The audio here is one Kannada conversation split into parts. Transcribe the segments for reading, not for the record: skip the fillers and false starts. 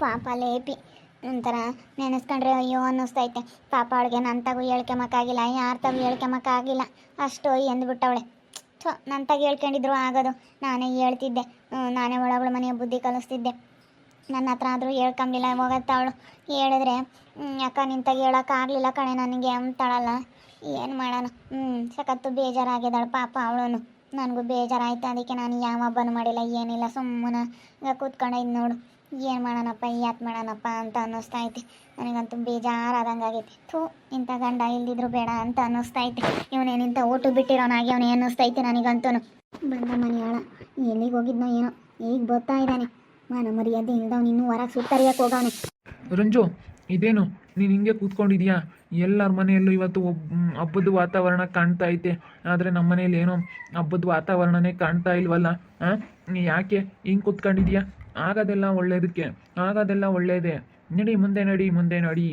ಪಾಪ ಲೇಪಿ ಒಂಥರ ನೆನೆಸ್ಕೊಂಡ್ರೆ ಅಯ್ಯೋ ಅನ್ನಿಸ್ತೈತೆ. ಪಾಪ ಅವಳಿಗೆ ನನ್ನ ತಗು ಹೇಳ್ಕೊಂಬಕ್ಕಾಗಿಲ್ಲ, ಯಾರ ತಗು ಹೇಳ್ಕೊಂಬಕ್ಕಾಗಿಲ್ಲ, ಅಷ್ಟು ಎಂದ್ಬಿಟ್ಟವಳೆ. ನನ್ನ ತಗ ಹೇಳ್ಕೊಂಡಿದ್ರು ಆಗೋದು, ನಾನೇ ಹೇಳ್ತಿದ್ದೆ, ನಾನೇ ಒಳಗಳ ಮನೆಯ ಬುದ್ಧಿ ಕಲಿಸ್ತಿದ್ದೆ. ನನ್ನ ಹತ್ರ ಆದರೂ ಹೇಳ್ಕೊಂಬಿಲ್ಲ. ಹೋಗತ್ತವಳು ಹೇಳಿದ್ರೆ ಯಾಕ ನಿಂತಾಗ ಹೇಳೋಕ್ಕಾಗಲಿಲ್ಲ ಕಣೆ ನನಗೆ ಅಂತಾಳಲ್ಲ. ಏನು ಮಾಡೋಣ. ಸಖತ್ತು ಬೇಜಾರಾಗಿದ್ದಾಳೆ ಪಾಪ ಅವಳು. ನನಗೂ ಬೇಜಾರಾಯ್ತು. ಅದಕ್ಕೆ ನಾನು ಯಾವ ಹಬ್ಬನೂ ಮಾಡಿಲ್ಲ, ಏನಿಲ್ಲ, ಸುಮ್ಮನೆ ಕೂತ್ಕೊಂಡಿದ್ದು ನೋಡು. ಏನು ಮಾಡೋಣಪ್ಪ, ಯಾಕೆ ಮಾಡೋಣಪ್ಪ ಅಂತ ಅನ್ನಿಸ್ತೈತೆ. ನನಗಂತೂ ಬೇಜಾರಾದಂಗೆ ಆಗೈತೆ. ಇಂಥ ಗಂಡ ಇಲ್ದಿದ್ರು ಬೇಡ ಅಂತ ಅನ್ನಿಸ್ತೈತೆ. ಇವನೇನಿಂತ ಊಟ ಬಿಟ್ಟಿರೋನಾಗಿ ಅವನೇ ಅನ್ನಿಸ್ತೈತೆ ನನಗಂತೂ. ಬಂದ ಮನೆಯಾಳ ಎಲ್ಲಿಗೆ ಹೋಗಿದ್ನೋ ಏನೋ, ಈಗ ಬರ್ತಾ ಇದ್ದಾನೆ. ಮಾನ ಮರ್ಯಾದೆ ಇಲ್ದವನು ಇನ್ನೂ ಹೊರಗೆ ಸುತ್ತರಿಯಕ್ಕೆ ಹೋಗವನೆ. ರಂಜು, ಇದೇನು ನೀನು ಹಿಂಗೆ ಕೂತ್ಕೊಂಡಿದ್ಯಾ? ಎಲ್ಲರ ಮನೆಯಲ್ಲೂ ಇವತ್ತು ಹಬ್ಬದ ವಾತಾವರಣ ಕಾಣ್ತಾ ಐತೆ, ಆದರೆ ನಮ್ಮ ಮನೇಲಿ ಏನೋ ಹಬ್ಬದ ವಾತಾವರಣನೇ ಕಾಣ್ತಾ ಇಲ್ವಲ್ಲ. ನೀ ಯಾಕೆ ಹಿಂಗೆ ಕೂತ್ಕೊಂಡಿದ್ಯಾ? ಆಗೋದೆಲ್ಲ ಒಳ್ಳೇದಕ್ಕೆ, ಆಗೋದೆಲ್ಲ ಒಳ್ಳೇದೇ. ನಡಿ ಮುಂದೆ ನಡಿ, ಮುಂದೆ ನಡಿ.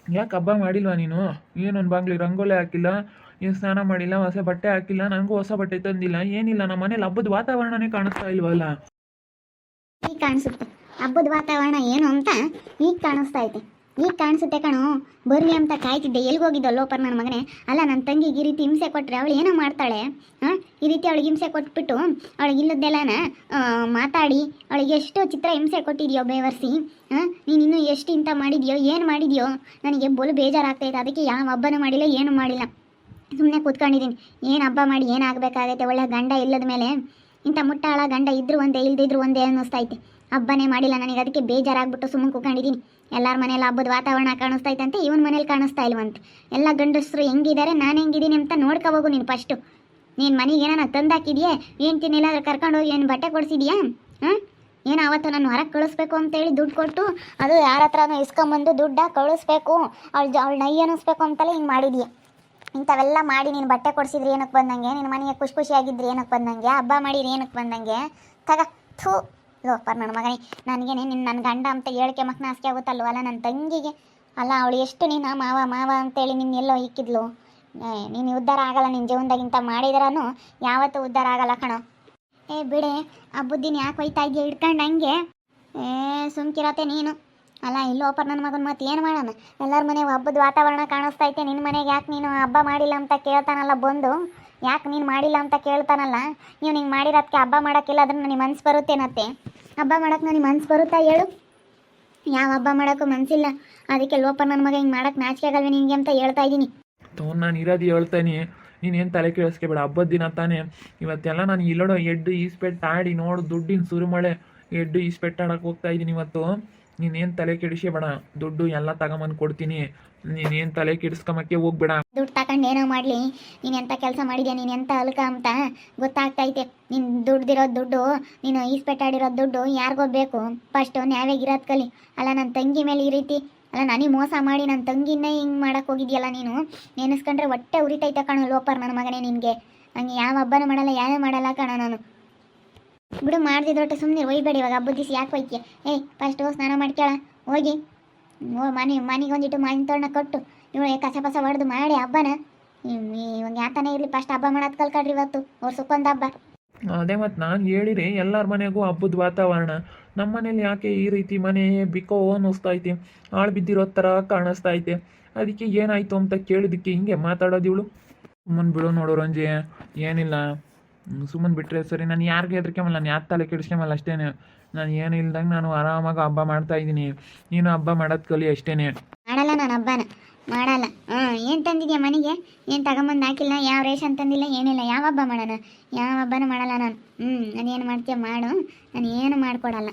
ಯಾಕೆ ಹಬ್ಬ ಮಾಡಿಲ್ವಾ ನೀನು? ಏನೊಂದು ಬಾಗ್ಲಿ ರಂಗೋಲಿ ಹಾಕಿಲ್ಲ, ಏನು ಸ್ನಾನ ಮಾಡಿಲ್ಲ, ಹೊಸ ಬಟ್ಟೆ ಹಾಕಿಲ್ಲ, ನನಗೂ ಹೊಸ ಬಟ್ಟೆ ತಂದಿಲ್ಲ, ಏನಿಲ್ಲ. ನಮ್ಮ ಮನೇಲಿ ಹಬ್ಬದ ವಾತಾವರಣನೇ ಕಾಣಿಸ್ತಾ ಇಲ್ವಲ್ಲ. ಈಗ ಕಾಣಿಸುತ್ತೆ ಹಬ್ಬದ ವಾತಾವರಣ ಏನು ಅಂತ, ಈಗ ಕಾಣಿಸ್ತಾ ಐತೆ. ಈಗ ಕಾಣಿಸುತ್ತೆ ಕಣೋ. ಬರಲಿ ಅಂತ ಕಾಯ್ತಿದ್ದೆ. ಎಲ್ಲಿಗೋಗಿದ್ದೋ ಲೋಪರ್ ನನ್ನ ಮಗನೇ. ಅಲ್ಲ, ನನ್ನ ತಂಗಿಗೆ ಈ ರೀತಿ ಹಿಂಸೆ ಕೊಟ್ಟರೆ ಅವಳು ಏನೋ ಮಾಡ್ತಾಳೆ. ಈ ರೀತಿ ಅವಳಿಗೆ ಹಿಂಸೆ ಕೊಟ್ಬಿಟ್ಟು ಅವಳಿಗೆ ಇಲ್ಲದ್ದೆಲ್ಲನ ಮಾತಾಡಿ ಅವಳಿಗೆ ಎಷ್ಟು ಚಿತ್ರ ಹಿಂಸೆ ಕೊಟ್ಟಿದ್ಯೋ ಬೇವರ್ಸಿ. ನೀನು ಇನ್ನೂ ಎಷ್ಟು ಇಂಥ ಮಾಡಿದ್ಯೋ, ಏನು ಮಾಡಿದ್ಯೋ. ನನಗೆ ಬೋಲು ಬೇಜಾರಾಗ್ತೈತೆ. ಅದಕ್ಕೆ ಯಾವ ಹಬ್ಬನೂ ಮಾಡಿಲ್ಲ, ಏನೂ ಮಾಡಿಲ್ಲ, ಸುಮ್ಮನೆ ಕೂತ್ಕೊಂಡಿದ್ದೀನಿ. ಏನು ಹಬ್ಬ ಮಾಡಿ ಏನಾಗಬೇಕಾಗೈತೆ? ಒಳ್ಳೆ ಗಂಡ ಇಲ್ಲದ ಮೇಲೆ ಇಂಥ ಮುಟ್ಟಾಳ ಗಂಡ ಇದ್ರೂ ಒಂದೇ, ಇಲ್ದಿದ್ರು ಒಂದೇ ಅನ್ನಿಸ್ತೈತೆ. ಹಬ್ಬನೇ ಮಾಡಿಲ್ಲ ನನಗೆ, ಅದಕ್ಕೆ ಬೇಜಾರಾಗ್ಬಿಟ್ಟು ಸುಮ್ಮನೆ ಕೂತ್ಕೊಂಡಿದ್ದೀನಿ. ಎಲ್ಲರ ಮನೇಲಿ ಹಬ್ಬದ ವಾತಾವರಣ ಕಾಣಿಸ್ತೈತಂತೆ, ಇವನ ಮನೇಲಿ ಕಾಣಿಸ್ತಾ ಇಲ್ವಂತೆ. ಎಲ್ಲ ಗಂಡಸರು ಹೆಂಗಿದ್ದಾರೆ, ನಾನು ಹೆಂಗಿದ್ದೀನಿ ಅಂತ ನೋಡ್ಕೋಬೋಗು ನೀನು ಫಸ್ಟು. ನೀನು ಮನೆಗೆ ಏನಾನ ತಂದಾಕಿದೆಯೇ? ಏನು ತಿನ್ನಿಲ್ಲ ಅದ್ರ ಕರ್ಕೊಂಡೋಗಿ ಏನು ಬಟ್ಟೆ ಕೊಡಿಸಿದ್ಯಾ? ಏನು ಅವತ್ತು ನಾನು ಹೊರಗೆ ಕಳಿಸ್ಬೇಕು ಅಂತೇಳಿ ದುಡ್ಡು ಕೊಟ್ಟು, ಅದು ಯಾರ ಹತ್ರನೂ ಇಸ್ಕೊಂಬಂದು ದುಡ್ಡ ಕಳಿಸ್ಬೇಕು, ಅವಳು ನೈ ಅನ್ನಿಸ್ಬೇಕು ಅಂತಲೇ ಹಿಂಗೆ ಮಾಡಿದ್ಯಾ. ಇಂಥವೆಲ್ಲ ಮಾಡಿ ನೀನು ಬಟ್ಟೆ ಕೊಡಿಸಿದ್ರಿ ಏನಕ್ಕೆ ಬಂದಂಗೆ? ನಿನ್ನ ಮನೆಗೆ ಖುಷಿಯಾಗಿದ್ರಿ ಏನಕ್ಕೆ ಬಂದಂಗೆ? ಹಬ್ಬ ಮಾಡಿರಿ ಏನಕ್ಕೆ ಬಂದಂಗೆ? ತಗ ಥೂ ಲೋಪರ್ ನನ್ನ ಮಗನೇ. ನನಗೇನೆ ನನ್ನ ಗಂಡ ಅಂತ ಹೇಳಿಕೆ ಮಕ್ಕಳು ನಾಸಿಕೆ ಆಗುತ್ತಲ್ವ. ಅಲ್ಲ ನನ್ನ ತಂಗಿಗೆ ಅಲ್ಲ, ಅವಳು ಎಷ್ಟು ನೀನು ಮಾವ ಮಾವ ಅಂತೇಳಿ ನಿನ್ನ ಎಲ್ಲೋ ಇಕ್ಕಿದ್ಲು. ನೀನು ಉದ್ಧಾರ ಆಗಲ್ಲ ನಿನ್ನ ಜೀವನದಾಗಿಂತ ಮಾಡಿದ್ರೂ ಯಾವತ್ತೂ ಉದ್ಧಾರ ಆಗಲ್ಲ ಕಣೋ. ಬಿಡೆ ಹಬ್ಬದ್ದಿನ ಯಾಕೆ ಹೋಯ್ತಾ ಇದೆಯಾ ಹಿಡ್ಕೊಂಡು ಹಂಗೆ? ಸುಮ್ಕಿರತ್ತೆ ನೀನು. ಅಲ್ಲ ಇಲ್ಲೋಪರ್ ನನ್ನ ಮಗನ ಮತ್ತೆ ಏನು ಮಾಡೋಣ? ಎಲ್ಲರ ಮನೆಗೆ ಹಬ್ಬದ ವಾತಾವರಣ ಕಾಣಿಸ್ತೈತೆ, ನಿನ್ನ ಮನೆಗೆ ಯಾಕೆ ನೀನು ಹಬ್ಬ ಮಾಡಿಲ್ಲ ಅಂತ ಕೇಳ್ತಾನಲ್ಲ ಬಂದು? ಯಾಕೆ ನೀನು ಮಾಡಿಲ್ಲ ಅಂತ ಕೇಳ್ತಾನಲ್ಲ? ನೀವು ನಿಂಗೆ ಮಾಡಿರೋದಕ್ಕೆ ಹಬ್ಬ ಮಾಡೋಕ್ಕಿಲ್ಲ, ಅದನ್ನು ನನಗೆ ಮನ್ಸು ಬರುತ್ತೇನತ್ತೆ? ಹಬ್ಬ ಮಾಡೋಕ್ಕೆ ನನಗೆ ಮನ್ಸು ಬರುತ್ತಾ ಹೇಳು? ಯಾವ ಹಬ್ಬ ಮಾಡೋಕ್ಕೂ ಮನಸ್ಸಿಲ್ಲ. ಅದಕ್ಕೆ ಲೋಪರ್ ನನ್ನ ಮಗ ಹಿಂಗೆ ಮಾಡೋಕ್ಕೆ ನಾಚಿಕೆ ಆಗಲ್ವೇ ನಿನಗೆ ಅಂತ ಹೇಳ್ತಾ ಇದ್ದೀನಿ. ನಾನು ಇರೋದು ಹೇಳ್ತಾನೆ, ನೀನೇನು ತಲೆ ಕೇಳಿಸ್ಕೊಬೇಡ. ಹಬ್ಬದ ದಿನ ತಾನೇ ಇವತ್ತೆಲ್ಲ ನಾನು ಇಲ್ಲೋಡೋ ಎಡ್ಡು ಈಸ್ಪೆಟ್ಟು ಆಡಿ ನೋಡು, ದುಡ್ಡಿನ ಸುರುಮಳೆ ಎಡ್ಡು ಈಸ್ಪೆಟ್ಟು ಆಡೋಕೆ ಹೋಗ್ತಾ ಇದ್ದೀನಿ ಇವತ್ತು. ನೀನೇನು ತಲೆ ಕೆಡಿಸ್ಕೋಬೇಡ, ದುಡ್ಡು ಎಲ್ಲ ತಗೊಂಬಂದು ಕೊಡ್ತೀನಿ. ನೀನೇನು ತಲೆ ಕೆಡಿಸ್ಕೊಂಬಕ್ಕೆ ಹೋಗ್ಬೇಡ. ದುಡ್ಡು ತಗೊಂಡು ಏನೋ ಮಾಡಲಿ, ನೀನು ಎಂಥ ಕೆಲಸ ಮಾಡಿದ್ಯಾ, ನೀನು ಎಂಥ ಅಲ್ಕ ಅಂತ ಗೊತ್ತಾಗ್ತೈತೆ. ನೀನು ದುಡ್ದಿರೋ ದುಡ್ಡು, ನೀನು ಈಸ್ಪೆಟ್ಟಾಡಿರೋ ದುಡ್ಡು ಯಾರಿಗೋ ಬೇಕು. ಫಸ್ಟು ನ್ಯಾಯಾಗಿರೋದು ಕಲಿ. ಅಲ್ಲ ನನ್ನ ತಂಗಿ ಮೇಲೆ ಈ ರೀತಿ, ಅಲ್ಲ ನನಗೆ ಮೋಸ ಮಾಡಿ ನನ್ನ ತಂಗಿನೇ ಹಿಂಗೆ ಮಾಡೋಕ್ಕೆ ಹೋಗಿದ್ಯಲ್ಲ ನೀನು. ನೆನೆಸ್ಕೊಂಡ್ರೆ ಹೊಟ್ಟೆ ಉರಿತೈತೆ ಕಣೋ ಲೋಪರ್ ನನ್ನ ಮಗನೇ ನಿನಗೆ. ಹಂಗೆ ಯಾವ ಹಬ್ಬನೂ ಮಾಡಲ್ಲ, ಯಾರೂ ಮಾಡಲ್ಲ ಕಣ ನಾನು. ಬಿಡು, ಮಾಡ್ದಿದ್ದೊಟ್ಟೆ ಸುಮ್ಮನೆ ಒಯ್ಬೇಡಿ. ಇವಾಗ ಹಬ್ಬದ ದಿವಸ ಯಾಕೆ ಒಯ್ತೀಯ? ಫಸ್ಟು ಸ್ನಾನ ಮಾಡ್ಕೊಳ್ಳ ಹೋಗಿ. ಮನೆಗೆ ಒಂದಿಟ್ಟು ಮಾವಿನ ತೋರಣ ಕೊಟ್ಟು ಇವಳು ಕಸ ಪಸ ಹೊಡೆದು ಮಾಡಿ ಹಬ್ಬನ ಇವಾಗ ಯಾತನೇ ಇರಲಿ. ಫಸ್ಟ್ ಹಬ್ಬ ಮಾಡೋದು ಕಲ್ಕೊಡ್ರಿ ಇವತ್ತು, ವರ್ಷಕ್ಕೊಂದು ಹಬ್ಬ. ಅದೇ ಮತ್ತು ನಾನು ಹೇಳಿರಿ ಎಲ್ಲರ ಮನೆಗೂ ಹಬ್ಬದ ವಾತಾವರಣ. ನಮ್ಮ ಮನೇಲಿ ಯಾಕೆ ಈ ರೀತಿ ಮನೆ ಬಿಕೋ ಅನ್ನಿಸ್ತೈತೆ, ಆಳು ಬಿದ್ದಿರೋ ಥರ ಕಾಣಿಸ್ತೈತೆ. ಅದಕ್ಕೆ ಏನಾಯಿತು ಅಂತ ಕೇಳಿದ್ದಕ್ಕೆ ಹಿಂಗೆ ಮಾತಾಡೋದು ಇವಳು. ಸುಮ್ಮನೆ ಬಿಡು ನೋಡು ರಂಜಿ, ಏನಿಲ್ಲ, ಸುಮ್ಮನೆ ಬಿಟ್ಟರೆ ಸರಿ. ನಾನು ಯಾರಿಗೆ ಹೆದರ್ಕೊಂಬಲ್ಲ, ನಾನು ಯಾಕೆ ತಲೆ ಕೆಡಿಸ್ಕೊಂಬಲ್ಲ ಅಷ್ಟೇ. ನಾನು ಏನು ಇಲ್ದಂಗೆ ನಾನು ಆರಾಮಾಗಿ ಹಬ್ಬ ಮಾಡ್ತಾಯಿದ್ದೀನಿ. ನೀನು ಹಬ್ಬ ಮಾಡೋದು ಕಲಿ ಅಷ್ಟೇ. ಮಾಡಲ್ಲ ನಾನು ಹಬ್ಬನ, ಮಾಡಲ್ಲ. ಏನು ತಂದಿದ್ಯಾ ಮನೆಗೆ? ಏನು ತಗೊಂಬಂದು ಹಾಕಿಲ್ಲ, ಯಾವ ರೇಷನ್ ತಂದಿಲ್ಲ, ಏನಿಲ್ಲ. ಯಾವ ಹಬ್ಬ ಮಾಡೋಣ? ಯಾವ ಹಬ್ಬನೂ ಮಾಡಲ್ಲ ನಾನು. ನಾನೇನು ಮಾಡ್ತೀಯ ಮಾಡು, ನಾನು ಏನು ಮಾಡಿಕೊಡಲ್ಲ.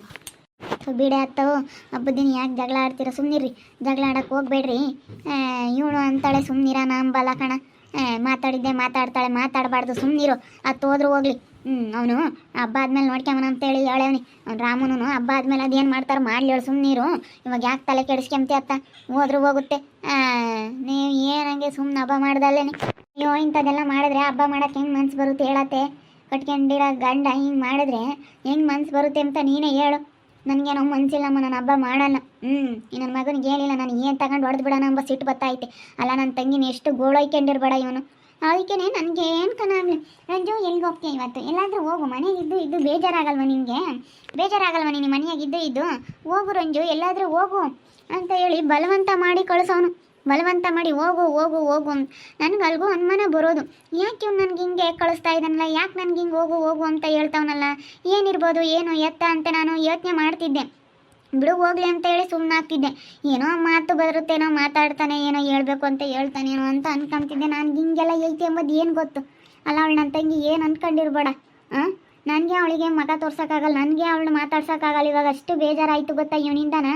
ಬಿಡೆ ಆಗ್ತಾವೆ. ಹಬ್ಬದ ದಿನ ಯಾಕೆ ಜಗಳ ಆಡ್ತೀರ? ಸುಮ್ಮನಿರ್ರಿ, ಜಗಳ ಆಡೋಕ್ಕೆ ಹೋಗ್ಬೇಡ್ರಿ. ಇವಳು ಅಂತಾಳೆ ಸುಮ್ಮನಿರ ನಂಬಲ್ಲ ಕಣ. ಮಾತಾಡಿದ್ದೆ ಮಾತಾಡ್ತಾಳೆ, ಮಾತಾಡಬಾರ್ದು, ಸುಮ್ಮನಿರು. ಅದು ಹೋದ್ರು ಹೋಗ್ಲಿ. ಅವನು ಹಬ್ಬ ಆದ್ಮೇಲೆ ನೋಡ್ಕೊಂಬನ ಅಂತೇಳಿ ಹೇಳವನಿ. ಅವ್ನು ರಾಮನು ಹಬ್ಬ ಆದ್ಮೇಲೆ ಅದೇನು ಮಾಡ್ತಾರೆ ಮಾಡಲಿ, ಹೇಳು ಸುಮ್ಮನಿರು. ಇವಾಗ ಯಾಕೆ ತಲೆ ಕೆಡಿಸ್ಕೊಂತಿ ಅತ್ತ? ಹೋದ್ರೂ ಹೋಗುತ್ತೆ. ನೀವು ಏನಂಗೆ ಸುಮ್ಮನೆ ಹಬ್ಬ ಮಾಡ್ದಲ್ಲೇನೆ. ಅಯ್ಯೋ ಇಂಥದ್ದೆಲ್ಲ ಮಾಡಿದ್ರೆ ಹಬ್ಬ ಮಾಡೋಕ್ಕೆ ಹೆಂಗೆ ಮನ್ಸು ಬರುತ್ತೆ ಹೇಳತ್ತೆ? ಕಟ್ಕೊಂಡಿರೋ ಗಂಡ ಹಿಂಗೆ ಮಾಡಿದ್ರೆ ಹೆಂಗೆ ಮನ್ಸು ಬರುತ್ತೆ ಅಂತ ನೀನೇ ಹೇಳು. ನನಗೇನೋ ಮನ್ಸಿಲ್ಲಮ್ಮ, ನಾನು ಹಬ್ಬ ಮಾಡಲ್ಲ. ನನ್ನ ಮಗನಿಗೆ ಹೇಳಿಲ್ಲ, ನಾನು ಏನು ತಗೊಂಡು ಹೊಡೆದು ಬಿಡೋಣ ಎಂಬ ಸಿಟ್ಟು ಬತ್ತೈತೆ. ಅಲ್ಲ ನನ್ನ ತಂಗಿನ ಎಷ್ಟು ಗೋಳೊಯ್ಕೊಂಡಿರ್ಬೇಡ ಇವನು. ಅದಕ್ಕೆ ನನಗೆ ಏನು ಕನಾಗ್ಲಿ ರಂಜು ಎಲ್ಲಿಗೆ ಹೋಗ್ತೀಯ ಇವತ್ತು ಎಲ್ಲಾದರೂ ಹೋಗು ಮನೆಗೆ ಇದ್ದು ಬೇಜಾರಾಗಲ್ವ ನಿನಗೆ ಬೇಜಾರಾಗಲ್ವ ನೀನು ಮನೆಯಾಗಿದ್ದು ಇದ್ದು ಹೋಗು ರಂಜು ಎಲ್ಲಾದರೂ ಹೋಗು ಅಂತ ಹೇಳಿ ಬಲವಂತ ಮಾಡಿ ಕಳಿಸೋನು ಬಲವಂತ ಮಾಡಿ ಹೋಗು ಹೋಗು ಹೋಗು ಅಂತ ನನಗೆ ಅಲ್ಗೂ ಅನುಮಾನ ಬರೋದು ಯಾಕೆ ಇವ್ನು ನನಗೆ ಹಿಂಗೆ ಕಳಿಸ್ತಾ ಇದ್ದಾನಲ್ಲ ಯಾಕೆ ನನಗೆ ಹಿಂಗೆ ಹೋಗು ಹೋಗು ಅಂತ ಹೇಳ್ತಾವನಲ್ಲ ಏನಿರ್ಬೋದು ಏನು ಎತ್ತ ಅಂತ ನಾನು ಯೋಚನೆ ಮಾಡ್ತಿದ್ದೆ ಬಿಡು ಹೋಗ್ಲಿ ಅಂತ ಹೇಳಿ ಸುಮ್ಮನಾಗ್ತಿದ್ದೆ ಏನೋ ಮಾತು ಬರುತ್ತೇನೋ ಮಾತಾಡ್ತಾನೆ ಏನೋ ಹೇಳ್ಬೇಕು ಅಂತ ಹೇಳ್ತಾನೇನೋ ಅಂತ ಅನ್ಕೊಂತಿದ್ದೆ ನಾನು ಹಿಂಗೆಲ್ಲ ಐತಿ ಎಂಬುದು ಏನು ಗೊತ್ತು ಅಲ್ಲ ಅವಳು ನನ್ನ ತಂಗಿ ಏನು ಅನ್ಕೊಂಡಿರ್ಬೇಡ ನನಗೆ ಅವಳಿಗೆ ಮಗ ತೋರ್ಸೋಕ್ಕಾಗಲ್ಲ ನನಗೆ ಅವಳು ಮಾತಾಡ್ಸೋಕ್ಕಾಗಲ್ಲ ಇವಾಗ ಅಷ್ಟು ಬೇಜಾರಾಯಿತು ಗೊತ್ತಾ ಇವನಿಂದನ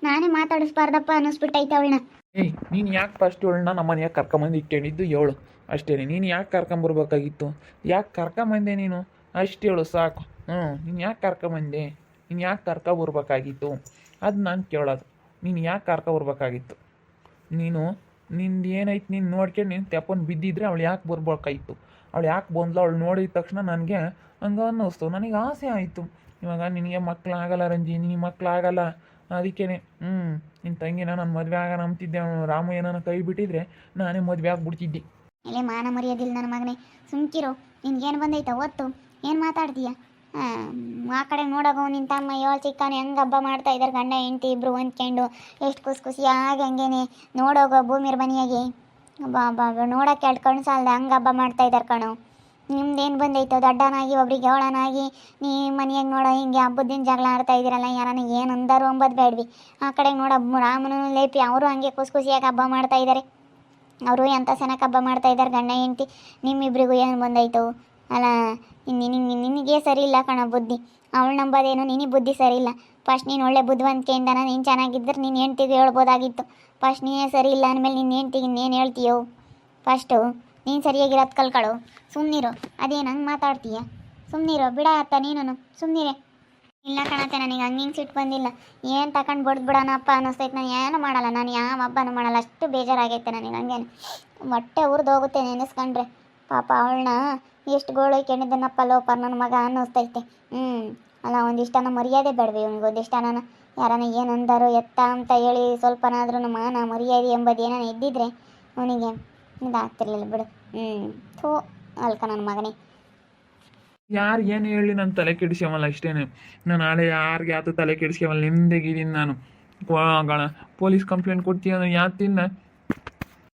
ನಾನೇ ಮಾತಾಡಿಸ್ಬಾರ್ದಪ್ಪ ಅನ್ನಿಸ್ಬಿಟ್ಟೈತೆ ಅವಳನ್ನ ಏಯ್ ನೀನು ಯಾಕೆ ಫಸ್ಟ್ ಅವಳನ್ನ ನಮ್ಮ ಮನೆಯಾಗ ಕರ್ಕೊಂಬಂದು ಇಟ್ಕೊಂಡಿದ್ದು ಹೇಳು ಅಷ್ಟೇ ನೀನು ಯಾಕೆ ಕರ್ಕೊಂಬರ್ಬೇಕಾಗಿತ್ತು ಯಾಕೆ ಕರ್ಕೊಂಬಂದೆ ನೀನು ಅಷ್ಟು ಹೇಳು ಸಾಕು ನೀನು ಯಾಕೆ ಕರ್ಕೊಂಬಂದೆ ನೀನು ಯಾಕೆ ಕರ್ಕೊಬರ್ಬೇಕಾಗಿತ್ತು ಅದು ನಾನು ಕೇಳೋದು ನೀನು ಯಾಕೆ ಕರ್ಕೊಬರ್ಬೇಕಾಗಿತ್ತು ನಿಂದು ಏನೈತೆ ನೀನು ನೋಡ್ಕೊಂಡು ನೀನು ತೆಪ್ಪನ್ ಬಿದ್ದಿದ್ರೆ ಅವಳು ಯಾಕೆ ಬರ್ಬೇಕಾಗಿತ್ತು ಅವಳು ಯಾಕೆ ಬಂದ್ಲು ಅವಳು ನೋಡಿದ ತಕ್ಷಣ ನನಗೆ ಹಂಗೆ ಅನ್ನಿಸ್ತು ನನಗೆ ಆಸೆ ಆಯಿತು ಇವಾಗ ನಿನಗೆ ಮಕ್ಕಳಾಗಲ್ಲ ರಂಜಿ ನಿನಗೆ ಮಕ್ಕಳಾಗಲ್ಲ ಅದಕ್ಕೇ ನಿನ್ನ ತಂಗಿನ ನಾನು ಮದುವೆ ಆಗ ನಂಬ್ತಿದ್ದೆ ಅವನು ರಾಮು ಏನಾನ ಕೈ ಬಿಟ್ಟಿದ್ರೆ ನಾನೇ ಮದುವೆ ಆಗಿಬಿಡ್ತಿದ್ದೆ ಎಲೆ ಮಾನ ಮರ್ಯಾದಿಲ್ಲ ನನ್ನ ಮಗನೇ ಸುಮ್ಕಿರೋ ನಿನ್ಗೇನು ಬಂದೈತ ಒತ್ತು ಏನು ಮಾತಾಡ್ತೀಯ ಆ ಕಡೆ ನೋಡೋಗೋ ನಿನ್ನ ತಮ್ಮ ಏಳು ಚಿಕ್ಕನೆ ಹೆಂಗೆ ಹಬ್ಬ ಮಾಡ್ತಾ ಇದ್ದಾರೆ ಗಂಡ ಹೆಂಡತಿ ಇಬ್ಬರು ಹೊಂದ್ಕೊಂಡು ಎಷ್ಟು ಖುಷಿಯಾಗಿ ಹಂಗೇನೆ ನೋಡೋಗೋ ಭೂಮಿರ ಮನೆಯಾಗೆ ನೋಡೋಕೆ ಎರಡು ಕಣ್ಣು ಸಾಲದೆ ಹಂಗೆ ಹಬ್ಬ ಮಾಡ್ತಾ ಇದ್ದಾರೆ ಕಣೋ ನಿಮ್ದೇನು ಬಂದೈತೋ ದೊಡ್ಡನಾಗಿ ಒಬ್ರಿಗೆ ಏಳನಾಗಿ ನೀ ಮನೆಯಾಗ ನೋಡೋ ಹಿಂಗೆ ಹಬ್ಬದ ದಿನ ಜಗಳ ಆಡ್ತಾ ಇದ್ದೀರಲ್ಲ ಯಾರನ್ನ ಏನು ಅಂದರು ಅಂಬದು ಬೇಡ್ವಿ ಆ ಕಡೆಗೆ ನೋಡೋ ರಾಮನು ಲೇಪಿ ಅವರು ಹಂಗೆ ಖುಷಿಯಾಗಿ ಹಬ್ಬ ಮಾಡ್ತಾ ಇದ್ದಾರೆ ಅವರು ಎಂಥ ಸೆನಕ್ಕೆ ಹಬ್ಬ ಮಾಡ್ತಾ ಇದ್ದಾರೆ ಗಂಡ ಹೆಂಡತಿ ನಿಮ್ಮಿಬ್ರಿಗೂ ಏನು ಬಂದೈತು ಅಲ್ಲ ನಿನಗೆ ಸರಿ ಇಲ್ಲ ಕಣ ಬುದ್ಧಿ ಅವಳು ನಂಬೋದೇನು ನಿನಗೆ ಬುದ್ಧಿ ಸರಿ ಇಲ್ಲ ಫಸ್ಟ್ ನೀನು ಒಳ್ಳೆ ಬುದ್ಧಿವಂತಿಕೆಯಿಂದನ ನೀನು ಚೆನ್ನಾಗಿದ್ದರೆ ನೀನು ಹೆಂಡ್ತಿಗೆ ಹೇಳ್ಬೋದಾಗಿತ್ತು ಫಸ್ಟ್ ನೀನೇ ಸರಿ ಇಲ್ಲ ಅಂದಮೇಲೆ ನಿನ್ನ ಹೆಂಡ್ತಿಗೆ ಇನ್ನೇನು ಹೇಳ್ತೀಯೋ ಫಸ್ಟು ನೀನು ಸರಿಯಾಗಿರೋದು ಕಲ್ಕಳು ಸುಮ್ಮನಿರು ಅದೇನು ಹಂಗೆ ಮಾತಾಡ್ತೀಯ ಸುಮ್ಮನಿರು ಬಿಡ ಅತ್ತ ನೀನು ಸುಮ್ಮನಿರೆ ಇಲ್ಲ ಕಣತ್ತೆ ನನಗೆ ಹಂಗೆ ಸಿಟ್ಟು ಬಂದಿಲ್ಲ ಏನು ತಗೊಂಡು ಬಿಡೋಣಪ್ಪ ಅನ್ನಿಸ್ತೈತೆ ನಾನು ಏನು ಮಾಡಲ್ಲ ನಾನು ಯಾವ ಹಬ್ಬನೂ ಮಾಡಲ್ಲ ಅಷ್ಟು ಬೇಜಾರಾಗೈತೆ ನನಗೆ ಹಂಗೇನು ಹೊಟ್ಟೆ ಉರಿದು ಹೋಗುತ್ತೆ ನೆನೆಸ್ಕೊಂಡ್ರೆ ಪಾಪ ಅವಳನ್ನ ಎಷ್ಟು ಗೋಳೈಕೊಂಡಿದ್ದನಪ್ಪ ಲೋಪರ್ ನನ್ನ ಮಗ ಅನ್ನಿಸ್ತೈತೆ ಅಲ್ಲ ಒಂದಿಷ್ಟನ ಮರ್ಯಾದೆ ಬೇಡವೆ ಇವನಿಗೆ ಒಂದಿಷ್ಟನ ಯಾರನ್ನ ಏನು ಅಂದಾರೋ ಎತ್ತ ಅಂತ ಹೇಳಿ ಸ್ವಲ್ಪನಾದ್ರೂ ಮಾನ ಮರ್ಯಾದೆ ಎಂಬುದು ಏನಾನ ಇದ್ದಿದ್ರೆ ಅವನಿಗೆ ಇದಾಗ್ತಿರ್ಲಿಲ್ಲ ಬಿಡು ಥೂ ಅಲ್ಕ ನನ್ನ ಮಗನೇ ಯಾರು ಏನು ಹೇಳಿ ನಾನು ತಲೆ ಕೆಡಿಸ್ಯವಲ್ಲ ಅಷ್ಟೇ ನಾನು ನಾಳೆ ಯಾರಿಗೆ ಯಾತು ತಲೆ ಕೆಡಿಸ್ಯವಲ್ಲ ನಿಂದೆಗಿದ್ದೀನಿ ನಾನು ಪೊಲೀಸ್ ಕಂಪ್ಲೇಂಟ್ ಕೊಡ್ತೀಯ ಅಂದ್ರೆ ಯಾತಿಲ್ಲ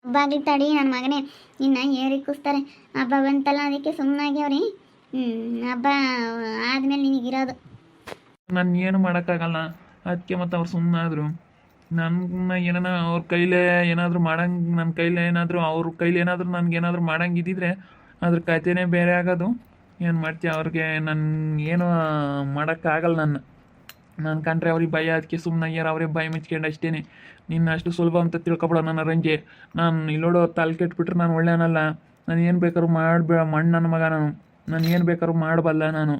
ಹಬ್ಬ ತಡಿ ನನ್ನ ಮಗನೇ ಇನ್ನು ಏರಿ ಕೂಸ್ತಾರೆ ಹಬ್ಬ ಬಂತಲ್ಲ ಅದಕ್ಕೆ ಸುಮ್ಮನಾಗ್ಯವ್ರಿ ಹಬ್ಬ ಆದಮೇಲೆ ನಿನಗಿರೋದು ನಾನು ಏನು ಮಾಡೋಕ್ಕಾಗಲ್ಲ ಅದಕ್ಕೆ ಮತ್ತು ಅವ್ರು ಸುಮ್ಮನಾದ್ರು ನನ್ನ ಏನಾನ ಅವ್ರ ಕೈಲೇ ಏನಾದರೂ ಮಾಡಂಗೆ ನನ್ನ ಕೈಲೇ ಏನಾದರೂ ಅವ್ರ ಕೈಲಿ ಏನಾದರೂ ನನಗೇನಾದರೂ ಮಾಡಂಗಿದ್ದಿದ್ರೆ ಅದ್ರ ಕಥೆನೇ ಬೇರೆ ಆಗೋದು ಏನು ಮಾಡ್ತೀಯ ಅವ್ರಿಗೆ ನನ್ನ ಏನು ಮಾಡೋಕ್ಕಾಗಲ್ಲ ನಾನು ಕಂಡ್ರೆ ಅವ್ರಿಗೆ ಭಯ ಅದಕ್ಕೆ ಸುಮ್ಮನಾಗ್ಯಾರ ಅವ್ರಿಗೆ ಭಯ ಮುಚ್ಕೊಂಡು ಅಷ್ಟೇ ನಿನ್ನ ಅಷ್ಟು ಸುಲಭ ಅಂತ ತಿಳ್ಕೊಬೇಡ ನನ್ನ ರಂಜೆ ನಾನು ಇಲ್ಲೋಡೋ ತಲೆ ಕೆಟ್ಬಿಟ್ರೆ ನಾನು ಒಳ್ಳೆಯನಲ್ಲ ನಾನು ಏನು ಬೇಕಾದ್ರೂ ಮಾಡಬೇಡ ನನ್ನ ಮಗ ನಾನು ಏನು ಬೇಕಾದ್ರೂ ಮಾಡಬಲ್ಲ ನಾನು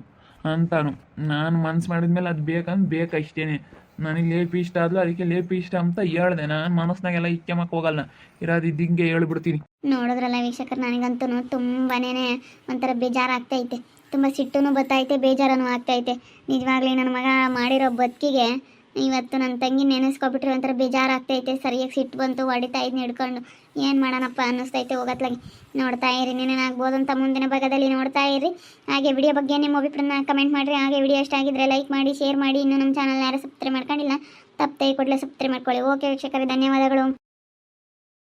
ಅಂತಾನು ನಾನು ಮನ್ಸು ಮಾಡಿದ್ಮೇಲೆ ಅದು ಬೇಕಂತ ಬೇಕಷ್ಟೇ ನನಗೆ ಲೇಪಿ ಇಷ್ಟ ಆದ್ಲು ಅದಕ್ಕೆ ಲೇಪಿ ಇಷ್ಟ ಅಂತ ಹೇಳ್ದೆ ನಾನು ಮನಸ್ನಾಗೆಲ್ಲ ಇಕ್ಕೆಮಕ್ಕೆ ಹೋಗಲ್ಲ ಇರೋದು ಇದ್ದಿಂಗೆ ಹೇಳ್ಬಿಡ್ತೀನಿ ನೋಡಿದ್ರಲ್ಲ ವೀಕ್ಷಕರು ನನಗಂತೂ ತುಂಬಾನೇ ಒಂಥರ ಬೇಜಾರಾಗ್ತೈತೆ ತುಂಬ ಸಿಟ್ಟೂ ಬತ್ತೈತೆ ಬೇಜಾರನೂ ಆಗ್ತೈತೆ ನಿಜವಾಗ್ಲೂ ನನ್ನ ಮಗ ಮಾಡಿರೋ ಬದುಕಿಗೆ ಇವತ್ತು ನನ್ನ ತಂಗಿ ನೆನೆಸ್ಕೊಬಿಟ್ರೆ ಒಂಥರ ಬೇಜಾರಾಗ್ತೈತೆ ಸರಿಯಾಗಿ ಸಿಟ್ಟು ಬಂತು ಹೊಡಿತಾ ಇದ್ನ ಹಿಡ್ಕೊಂಡು ಏನು ಮಾಡೋಣಪ್ಪ ಅನ್ನಿಸ್ತೈತೆ ಹೋಗತ್ಲಾಗಿ ನೋಡ್ತಾ ಇರಿ ನೆನೇನಾಗ್ಬೋದು ಅಂತ ಮುಂದಿನ ಭಾಗದಲ್ಲಿ ನೋಡ್ತಾ ಇರಿ ಹಾಗೆ ವಿಡಿಯೋ ಬಗ್ಗೆ ನಿಮ್ಮ ಅಭಿಪ್ರಾಯನ ಕಮೆಂಟ್ ಮಾಡಿರಿ ಹಾಗೆ ವಿಡಿಯೋ ಇಷ್ಟ ಆಗಿದ್ರೆ ಲೈಕ್ ಮಾಡಿ ಶೇರ್ ಮಾಡಿ ಇನ್ನೂ ನಮ್ಮ ಚಾನಲ್ ಯಾರು ಸಬ್ಸ್ಕ್ರೈಬ್ ಮಾಡ್ಕೊಂಡಿಲ್ಲ ತಪ್ಪದೆ ಕೂಡಲೇ ಸಬ್ಸ್ಕ್ರೈಬ್ ಮಾಡ್ಕೊಳ್ಳಿ ಓಕೆ ವೀಕ್ಷಕರೇ ಧನ್ಯವಾದಗಳು